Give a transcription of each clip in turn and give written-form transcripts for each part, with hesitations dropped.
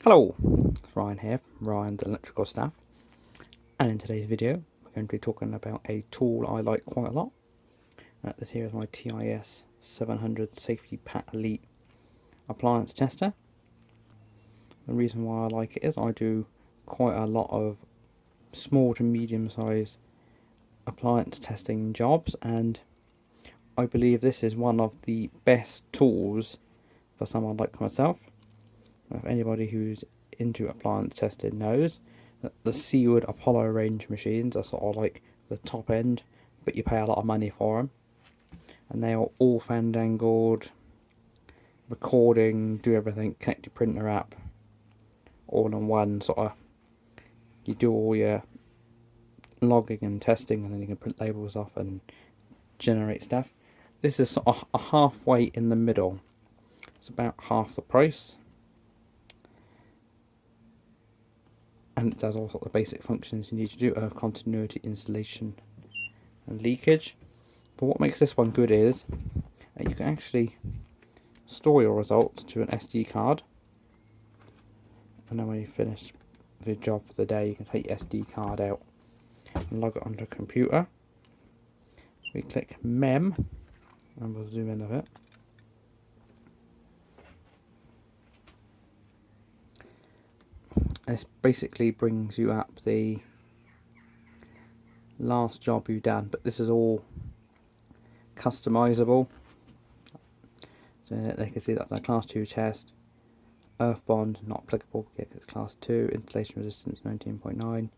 Hello, it's Ryan here, Ryan the electrical staff, and in today's video we're going to be talking about a tool I like quite a lot. This here is my TIS700 Safety Pat Elite appliance tester. The reason why I like it is I do quite a lot of small to medium sized appliance testing jobs, and I believe this is one of the best tools for someone like myself. If anybody who's into appliance testing knows that the Seaward Apollo range machines are sort of like the top end, but you pay a lot of money for them, and they are all fandangled, recording, do everything, connect your printer app, all in one sort of. You do all your logging and testing, and then you can print labels off and generate stuff. This is sort of a halfway in the middle. It's about half the price, and it does all sorts of basic functions you need to do: continuity, installation, and leakage. But what makes this one good is you can actually store your results to an SD card, and then when you finish the job for the day, you can take your SD card out and log it onto a computer. We click mem, and we'll zoom in a bit. And this basically brings you up the last job you've done, but this is all customizable. So they can see that the class 2 test, earth bond not applicable, yeah, because it's class 2, installation resistance 19.9.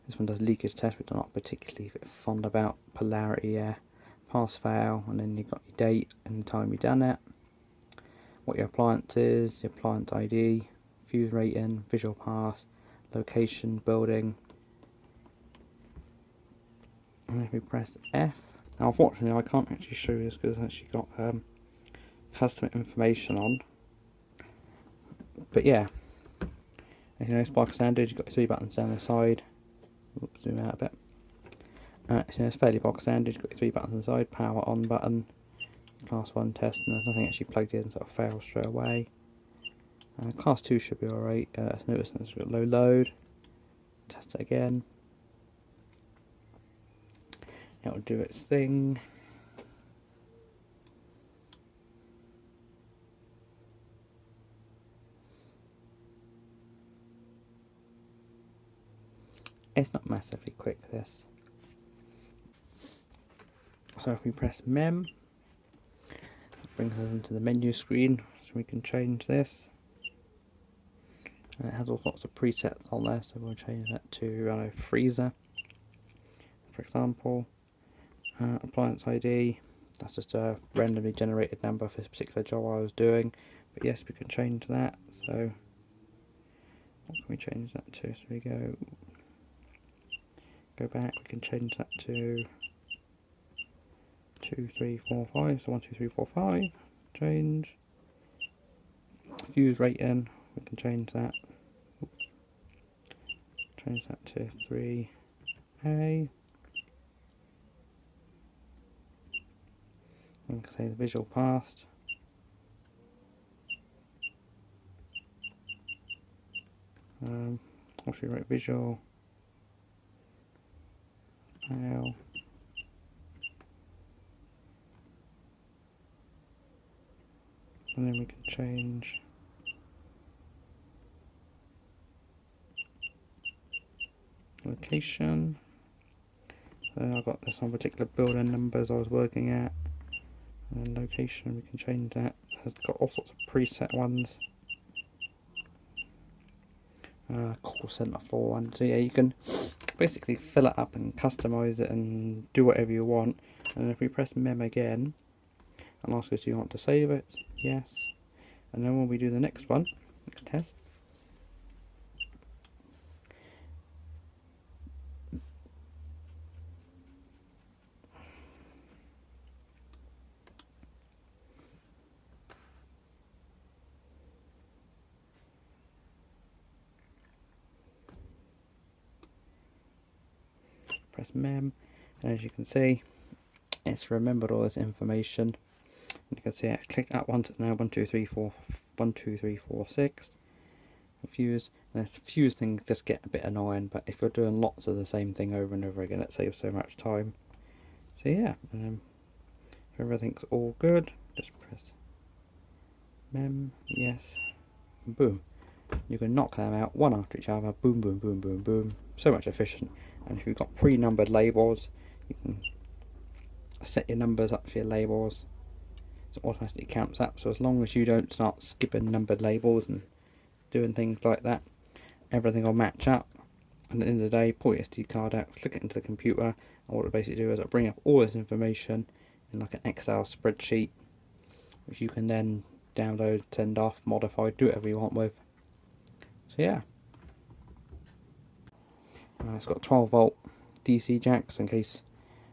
This one does leakage test, which I'm not particularly fond about. Polarity, pass fail, and then you've got your date and the time you've done it, what your appliance is, your appliance ID, fuse rating, visual pass, location, building. And if we press F, now unfortunately I can't actually show you this because it's actually got custom information on. But yeah, as you know, spark standard, you've got your 3 buttons down the side. Oops, zoom out a bit. So it's fairly box standard. You've got your 3 buttons on the side, power on button, class 1 test, and there's nothing actually plugged in, so it'll fail straight away. Class 2 should be alright. Notice that it's got low load. Test it again. It will do its thing. It's not massively quick, this. So if we press mem, it brings us into the menu screen, so we can change this. And it has all sorts of presets on there, so we'll change that to freezer, for example. Appliance ID, that's just a randomly generated number for this particular job I was doing. But yes, we can change that. So what can we change that to? So we go back, we can change that to 2, 3, 4, 5. So 1, 2, 3, 4, 5. Change. Fuse rating, we can change that. Oops. Change that to 3A. We can say the visual pass. What should we write? Visual fail. And then we can change location. So I've got this on particular building numbers I was working at. And location, we can change that. It's got all sorts of preset ones. Call center for one. So yeah, you can basically fill it up and customize it and do whatever you want. And if we press mem again and ask us, do you want to save it? Yes. And then when we do the next one, next test, press mem, and as you can see, it's remembered all this information. And you can see I clicked that once, it's now 1, 2, 3, 4, 1, 2, 3, 4, 6. fuse. And this fuse thing just get a bit annoying, but if you're doing lots of the same thing over and over again, it saves so much time. So yeah, if everything's all good, just press mem, yes, boom. You can knock them out one after each other, boom, boom, boom, boom, boom. So much efficient. And if you've got pre-numbered labels, you can set your numbers up for your labels. It automatically counts up. So as long as you don't start skipping numbered labels and doing things like that, everything will match up. And at the end of the day, pull your SD card out, stick it into the computer, and what it'll basically do is it'll bring up all this information in like an Excel spreadsheet, which you can then download, send off, modify, do whatever you want with. So yeah. It's got 12-volt DC jacks in case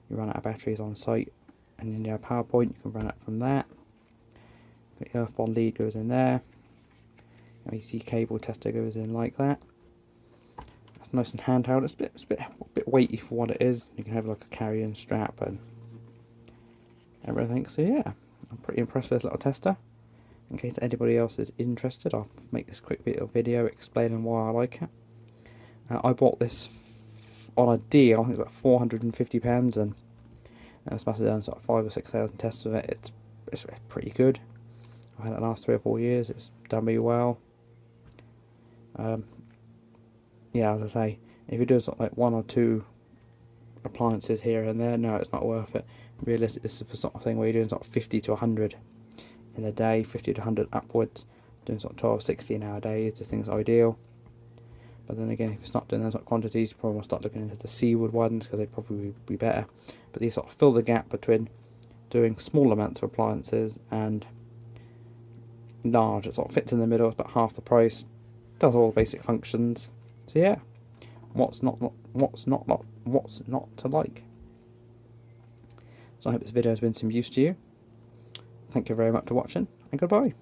you run out of batteries on site, and in your power point you can run it from that. The earth bond lead goes in there. AC cable tester goes in like that. It's nice and handheld. It's a bit weighty for what it is. You can have like a carrying strap and everything. So yeah, I'm pretty impressed with this little tester. In case anybody else is interested, I'll make this quick video explaining why I like it. I bought this on a deal. I think it's about £450, and I must have done sort of 5,000 or 6,000 tests with it. It's pretty good. I've had it the last 3 or 4 years. It's done me well. Yeah, as I say, if you do sort of like 1 or 2 appliances here and there, no, it's not worth it. Realistically, this is the sort of thing where you're doing sort of 50 to 100 in a day, 50 to 100 upwards, doing sort of 12, 16 hour days. This thing's ideal. But then again, if it's not doing those sort of quantities, you probably want to start looking into the Seawood ones, because they'd probably be better. But these sort of fill the gap between doing small amounts of appliances and large. It sort of fits in the middle. It's about half the price. Does all the basic functions. So yeah, what's not to like? So I hope this video has been some use to you. Thank you very much for watching, and goodbye.